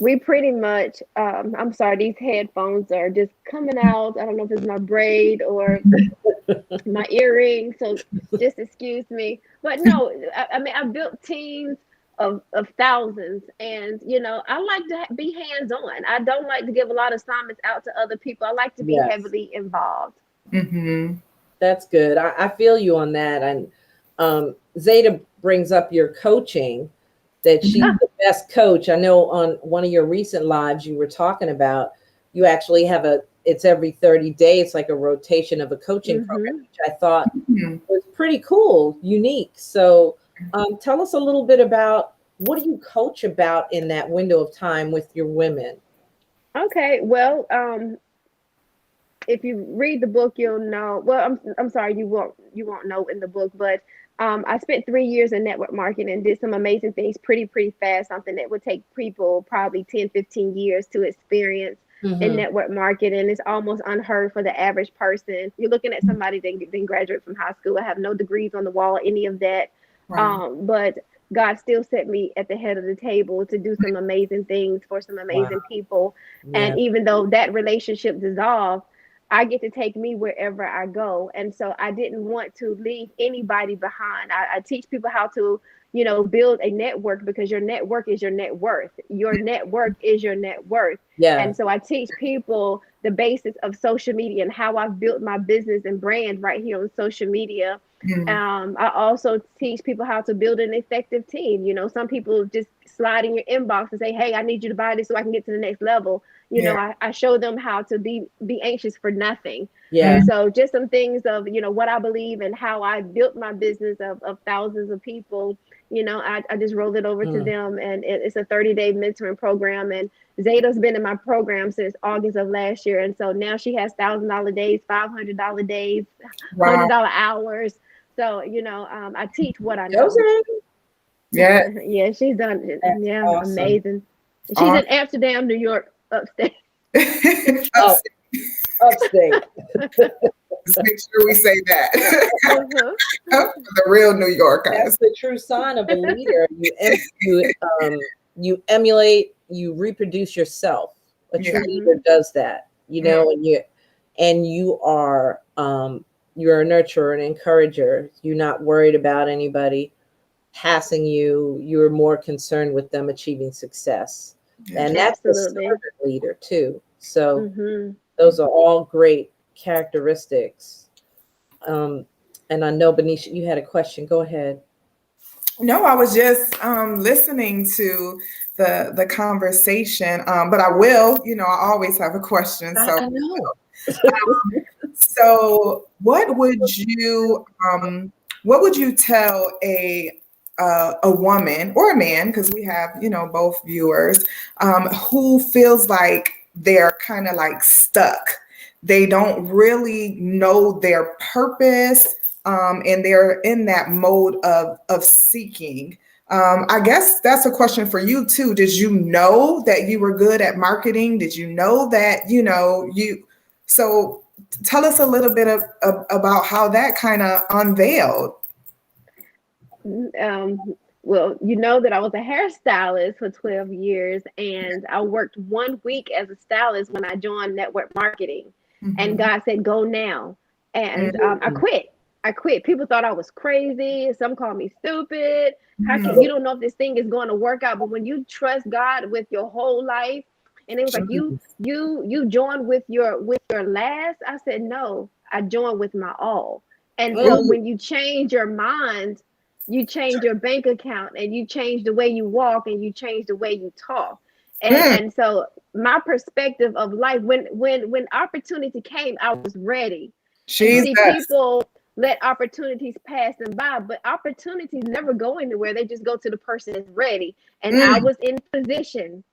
we pretty much, I'm sorry, these headphones are just coming out. I don't know if it's my braid or my earring, so just excuse me. But no, I mean, I built teams of thousands, and you know, I like to be hands-on. I don't like to give a lot of assignments out to other people. I like to be heavily involved. That's good. I feel you on that. And Zeta brings up your coaching, that she's the best coach. I know on one of your recent lives you were talking about, you actually have it's every 30 days, it's like a rotation of a coaching program, which I thought was pretty cool, unique. So tell us a little bit about, what do you coach about in that window of time with your women? Okay, well, if you read the book, you'll know. Well, I'm sorry, you won't know in the book, but I spent 3 years in network marketing and did some amazing things pretty fast, something that would take people probably 10, 15 years to experience in network marketing. It's almost unheard for the average person. You're looking at somebody that didn't graduate from high school. I have no degrees on the wall, any of that. But God still set me at the head of the table to do some amazing things for some amazing people. And even though that relationship dissolved, I get to take me wherever I go. And so I didn't want to leave anybody behind. I teach people how to, you know, build a network, because your network is your net worth. Your network is your net worth. And so I teach people the basics of social media and how I've built my business and brand right here on social media. I also teach people how to build an effective team. You know, some people just slide in your inbox and say, hey, I need you to buy this so I can get to the next level. You know, I show them how to be anxious for nothing. And so just some things of, you know, what I believe and how I built my business of thousands of people. You know, I just rolled it over to them, and it's a 30-day mentoring program. And Zeta's been in my program since August of last year. And so now she has $1,000 days, $500 days, $100 hours. So, you know, I teach what I know. Yeah, she's done it. Yeah, awesome. Amazing. She's in Amsterdam, New York, upstate. Upstate. Let's make sure we say that. The real New Yorkers. That's the true sign of a leader. You emulate, you reproduce yourself. A true leader does that, you know, and you are you're a nurturer, an encourager. You're not worried about anybody passing you. You're more concerned with them achieving success. And that's a servant leader too. So those are all great characteristics. And I know, Benicia, you had a question. Go ahead. No, I was just listening to the conversation, but I will, you know, I always have a question. So, I know. So what would you tell a woman or a man, because we have, you know, both viewers, who feels like they're kind of like stuck? They don't really know their purpose, and they're in that mode of seeking. I guess that's a question for you too. Did you know that you were good at marketing? Did you know that, you know, so tell us a little bit about how that kind of unveiled. Well, you know that I was a hairstylist for 12 years, and I worked 1 week as a stylist when I joined network marketing. And God said, go now. And I quit. People thought I was crazy. Some called me stupid. How can you don't know if this thing is going to work out? But when you trust God with your whole life, and it was like you joined with your last. I said no. I joined with my all. And so when you change your mind, you change your bank account, and you change the way you walk, and you change the way you talk. And so my perspective of life, when opportunity came, I was ready. See, people let opportunities pass them by, but opportunities never go anywhere. They just go to the person that's ready. And I was in position.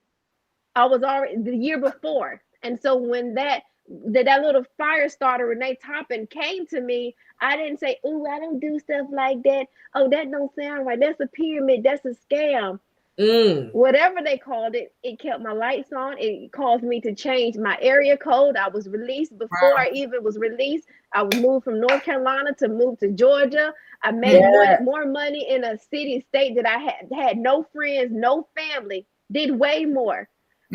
I was already the year before. And so when that little fire starter, Renee Toppin, came to me, I didn't say, "Ooh, I don't do stuff like that. Oh, that don't sound right. That's a pyramid. That's a scam." Whatever they called it, it kept my lights on. It caused me to change my area code. I was released before I even was released. I moved from North Carolina to move to Georgia. I made more money in a city, state that I had no friends, no family, did way more.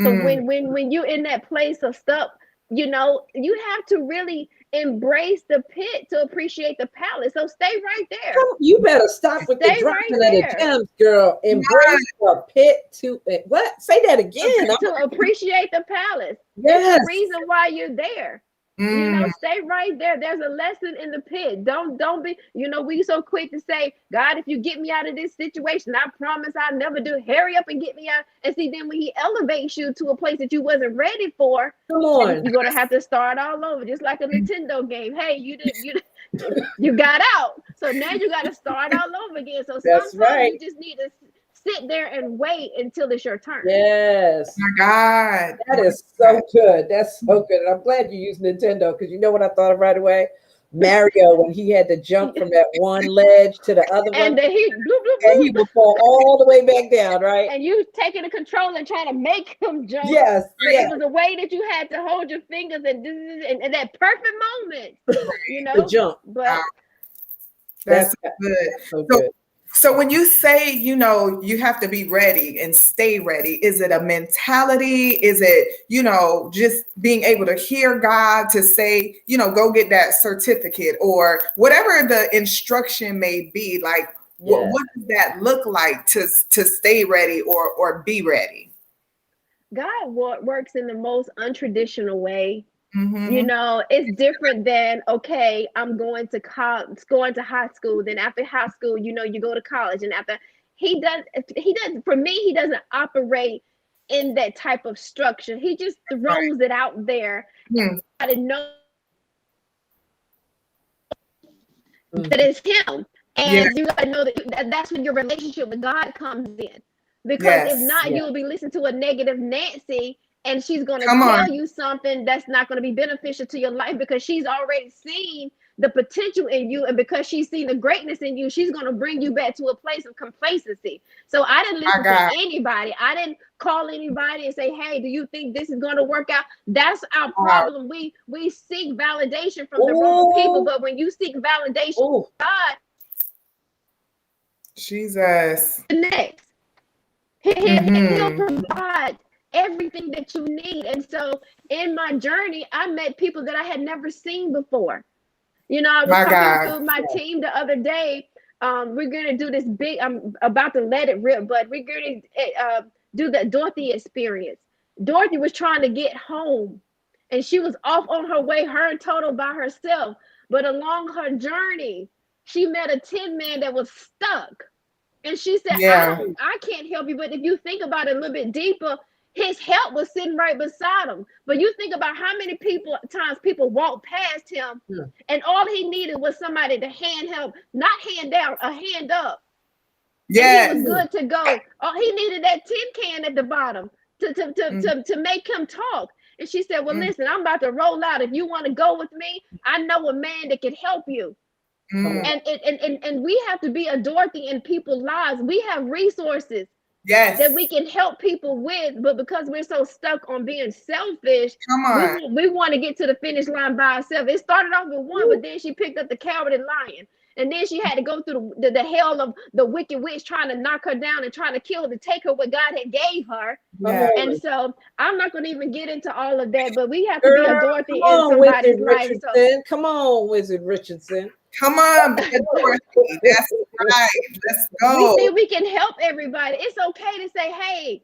So when you're in that place of stuff, you know, you have to really embrace the pit to appreciate the palace. So stay right there. You better stop with the dropping of the gems, girl. Embrace the pit to what? Say that again. To appreciate the palace. There's a reason why you're there. You know, stay right there. There's a lesson in the pit. Don't be, you know, we so quick to say, God, if you get me out of this situation, I promise I'll never do. Hurry up and get me out. And see, then when he elevates you to a place that you wasn't ready for, you're gonna have to start all over, just like a Nintendo game. Hey, you got out. So now you gotta start all over again. So sometimes you just need to sit there and wait until it's your turn. Yes. Oh my God. That is so good. That's so good. And I'm glad you used Nintendo, because you know what I thought of right away? Mario, when he had to jump from that one ledge to the other one. And then he he would fall all the way back down, right? And you taking the control and trying to make him jump. Yes. It was a way that you had to hold your fingers and that perfect moment, you know? The jump. But that's good. So good. So when you say, you know, you have to be ready and stay ready, is it a mentality? Is it, you know, just being able to hear God to say, you know, go get that certificate or whatever the instruction may be? Like, what does that look like to stay ready or be ready? God works in the most untraditional way. You know, it's different than, okay, I'm going to high school. Then after high school, you know, you go to college, and after he doesn't operate in that type of structure. He just throws it out there. And you gotta know that it's him. And you gotta know that's when your relationship with God comes in. Because if not, you will be listening to a negative Nancy, and she's going to tell you something that's not going to be beneficial to your life, because she's already seen the potential in you, and because she's seen the greatness in you, she's going to bring you back to a place of complacency. So I didn't listen to anybody. I didn't call anybody and say, hey, do you think this is going to work out? That's our problem. We seek validation from the wrong people, but when you seek validation from God, Jesus, the next, he'll provide everything that you need. And so in my journey, I met people that I had never seen before. You know, I was talking to my team the other day. We're going to do this big, I'm about to let it rip, but we're going to do the Dorothy experience. Dorothy was trying to get home, and she was off on her way, her total by herself. But along her journey, she met a tin man that was stuck. And she said, I can't help you. But if you think about it a little bit deeper, his help was sitting right beside him. But you think about how many times people walked past him, and all he needed was somebody to hand him, not hand down, a hand up. Yeah, he was good to go. Oh, he needed that tin can at the bottom to make him talk. And she said, well, listen, I'm about to roll out. If you want to go with me, I know a man that can help you. And we have to be a Dorothy in people's lives. We have resources that we can help people with, but because we're so stuck on being selfish, we want to get to the finish line by ourselves. It started off with one, but then she picked up the coward and lion. And then she had to go through the hell of the wicked witch trying to knock her down and trying to kill her to take her what God had gave her. And so I'm not going to even get into all of that, but we have to be a Dorothy in somebody's life. So, come on, Wizard Richardson. Come on, Dorothy. That's right. Let's go. We think we can help everybody. It's okay to say, hey,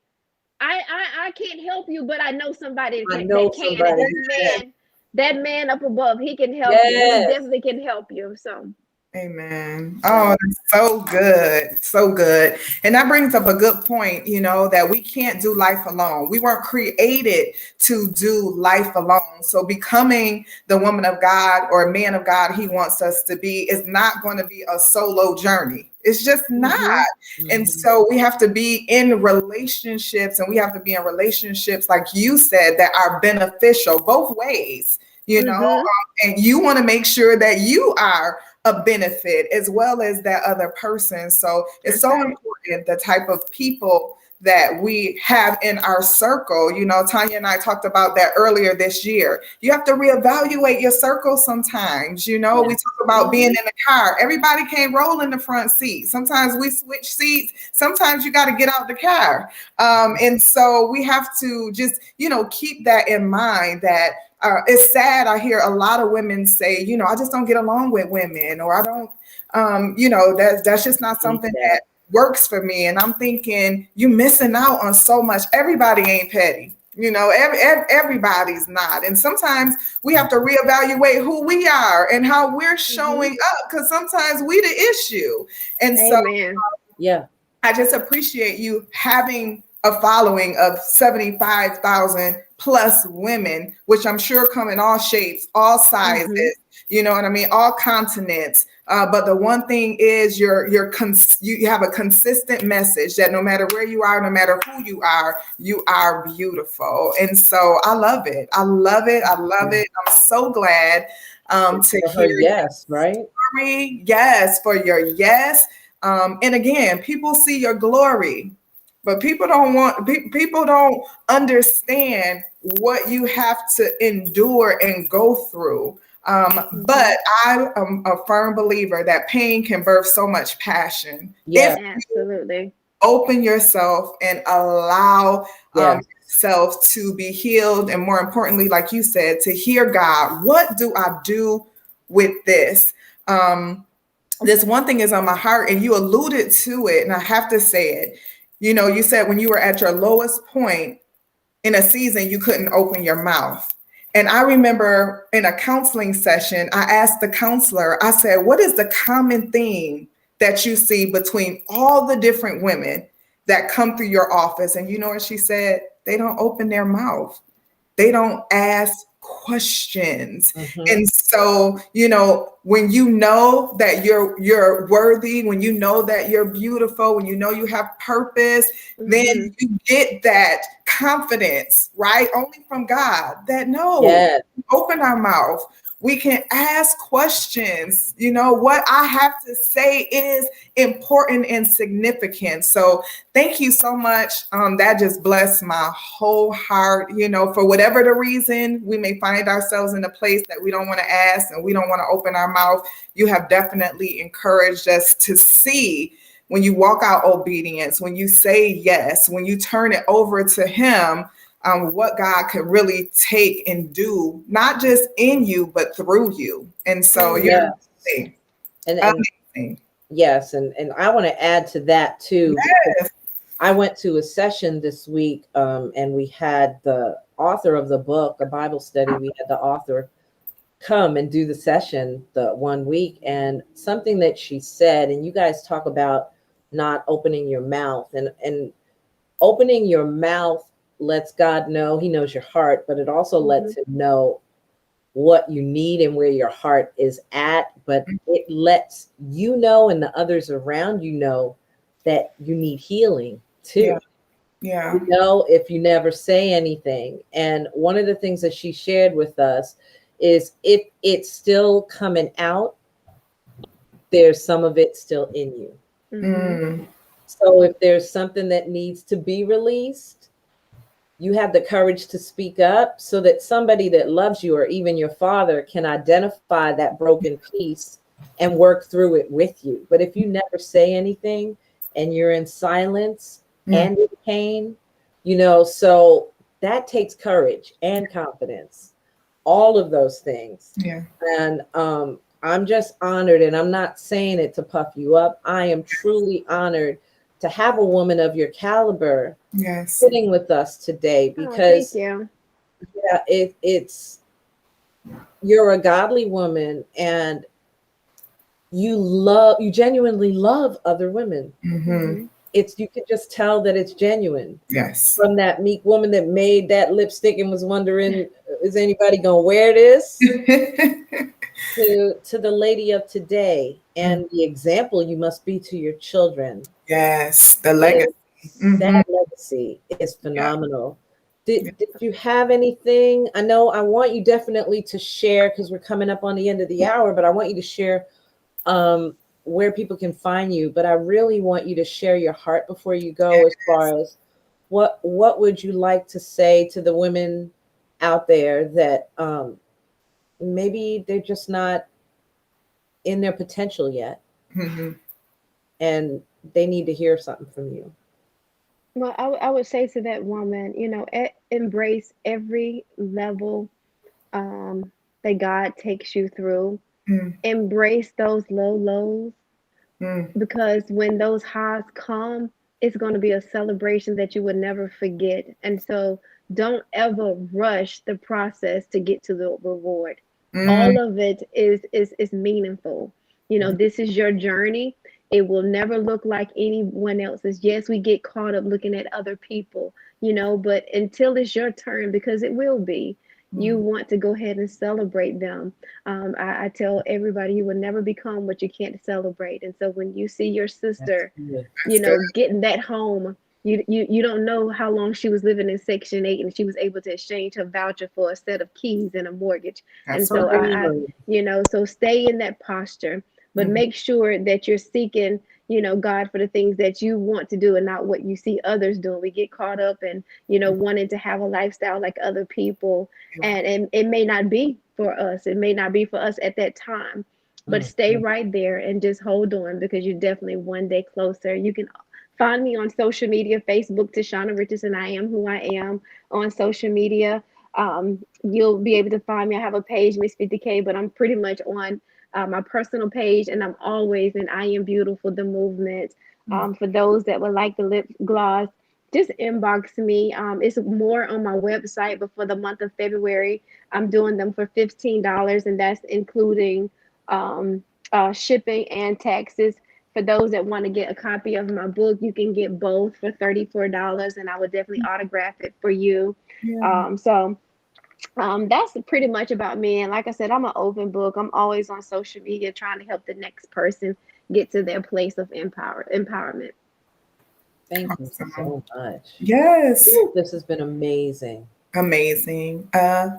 I can't help you, but I know somebody that can. And that man up above, he can help you. He definitely can help you. So. Amen. Oh, that's so good. So good. And that brings up a good point, you know, that we can't do life alone. We weren't created to do life alone. So becoming the woman of God or man of God he wants us to be is not going to be a solo journey. It's just not. And so we have to be in relationships, and we have to be in relationships, like you said, that are beneficial both ways, you know, and you want to make sure that you are a benefit as well as that other person. So it's so important, the type of people that we have in our circle. You know, Tanya and I talked about that earlier this year. You have to reevaluate your circle sometimes. You know, we talk about being in the car. Everybody can't roll in the front seat. Sometimes we switch seats. Sometimes you got to get out the car. And so we have to just, you know, keep that in mind that it's sad. I hear a lot of women say, you know, I just don't get along with women, or I don't, you know, that's just not something that works for me. And I'm thinking, you missing out on so much. Everybody ain't petty. You know, everybody's not. And sometimes we have to reevaluate who we are and how we're showing up, because sometimes we the issue. And so I just appreciate you having a following of 75,000 plus women, which I'm sure come in all shapes, all sizes, you know what I mean, all continents. But the one thing is you have a consistent message that no matter where you are, no matter who you are beautiful. And so I love it. I love it. I love it. I'm so glad to hear right? Story. Yes, for your yes. And again, people see your glory, but people don't understand what you have to endure and go through. But I am a firm believer that pain can birth so much passion. Yeah, absolutely. Open yourself and allow yourself to be healed. And more importantly, like you said, to hear God, what do I do with this? This one thing is on my heart, and you alluded to it, and I have to say it. You know, you said when you were at your lowest point in a season, you couldn't open your mouth. And I remember in a counseling session, I asked the counselor, I said, what is the common theme that you see between all the different women that come through your office? And you know what she said? They don't open their mouth. They don't ask questions. And so, you know, when you know that you're worthy, when you know that you're beautiful, when you know you have purpose, then you get that confidence, right? Only from God that open our mouth. We can ask questions. You know, what I have to say is important and significant. So thank you so much. That just blessed my whole heart. You know, for whatever the reason we may find ourselves in a place that we don't want to ask and we don't want to open our mouth, you have definitely encouraged us to see when you walk out obedience, when you say yes, when you turn it over to him, what God could really take and do, not just in you, but through you. And so you're amazing. Amazing. Yes. And I want to add to that too. Yes. I went to a session this week and we had the author of the book, a Bible study. We had the author come and do the session the 1 week, and something that she said, and you guys talk about not opening your mouth, and opening your mouth lets God know. He knows your heart, but it also lets him know what you need and where your heart is at. But it lets you know and the others around you know that you need healing too. Yeah. You know, if you never say anything. And one of the things that she shared with us is if it's still coming out, there's some of it still in you. Mm-hmm. So if there's something that needs to be released, you have the courage to speak up so that somebody that loves you or even your father can identify that broken piece and work through it with you. But if you never say anything and you're in silence and in pain, you know, so that takes courage and confidence, all of those things. Yeah. And I'm just honored, and I'm not saying it to puff you up. I am truly honored to have a woman of your caliber sitting with us today, because it's you're a godly woman and you genuinely love other women. You could just tell that it's genuine. Yes. From that meek woman that made that lipstick and was wondering, is anybody gonna wear this? to the lady of today, and the example you must be to your children. Yes, the legacy. That legacy is phenomenal. Did you have anything? I know I want you definitely to share, because we're coming up on the end of the hour, but I want you to share where people can find you. But I really want you to share your heart before you go, as far as what would you like to say to the women out there that maybe they're just not in their potential yet, and they need to hear something from you? Well, I would say to that woman, you know, embrace every level that God takes you through. Embrace those low lows, because when those highs come, it's going to be a celebration that you would never forget. And so don't ever rush the process to get to the reward. All of it is meaningful. You know, this is your journey. It will never look like anyone else's. Yes, we get caught up looking at other people, you know, but until it's your turn, because it will be, you want to go ahead and celebrate them. I tell everybody, you will never become what you can't celebrate. And so when you see your sister, you know, getting that home, you don't know how long she was living in Section 8, and she was able to exchange her voucher for a set of keys and a mortgage. And so I you know, so stay in that posture, but make sure that you're seeking, you know, God for the things that you want to do and not what you see others doing. We get caught up in, you know, wanting to have a lifestyle like other people, and it may not be for us. It may not be for us at that time, but stay right there and just hold on, because you're definitely one day closer. You can find me on social media, Facebook, Tashauna Richardson. I am who I am on social media. You'll be able to find me. I have a page, Miss 50K, but I'm pretty much on my personal page, and I'm always in I Am Beautiful, the movement. For those that would like the lip gloss, just inbox me. It's more on my website, but for the month of February, I'm doing them for $15, and that's including shipping and taxes. For those that want to get a copy of my book, you can get both for $34, and I would definitely autograph it for you. That's pretty much about me. And like I said, I'm an open book. I'm always on social media trying to help the next person get to their place of empowerment. Thank you so much. Yes. This has been amazing. Amazing.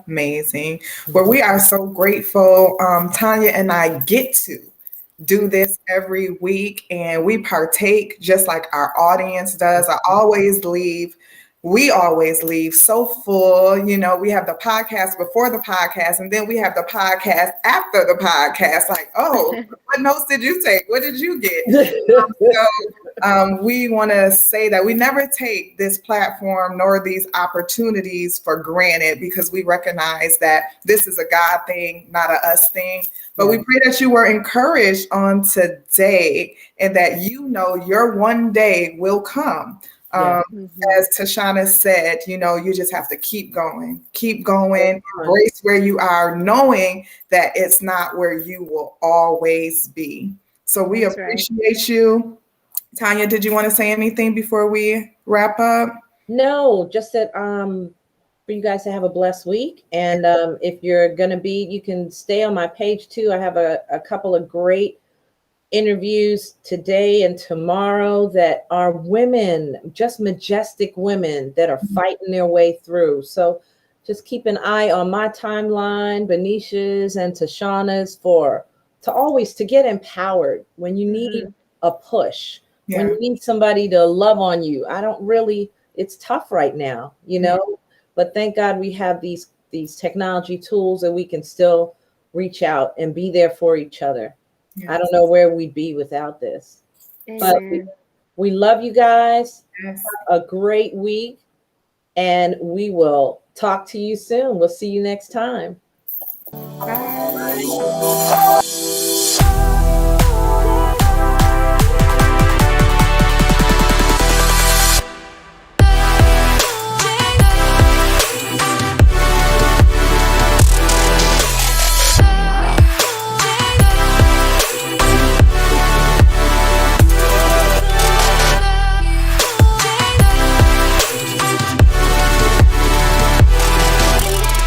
Amazing. Well, we are so grateful. Tanya and I get to do this every week and we partake just like our audience does. We always leave so full. You know, we have the podcast before the podcast and then we have the podcast after the podcast. Like, oh, what notes did you take? What did you get? We want to say that we never take this platform nor these opportunities for granted because we recognize that this is a God thing, not a us thing. But we pray that you were encouraged on today and that you know your one day will come. As Tashauna said, you know, you just have to keep going, embrace where you are, knowing that it's not where you will always be. So we appreciate you. Tanya, did you want to say anything before we wrap up? No, just that for you guys to have a blessed week. And if you're going to be, you can stay on my page too. I have a couple of great interviews today and tomorrow that are women, just majestic women that are fighting their way through. So just keep an eye on my timeline, Benisha's and Tashauna's to always to get empowered when you need a push. When you need somebody to love on you. It's tough right now, you know, but thank God we have these technology tools and we can still reach out and be there for each other. Yes. I don't know where we'd be without this. Amen. But we love you guys. Yes. Have a great week and we will talk to you soon. We'll see you next time. Bye.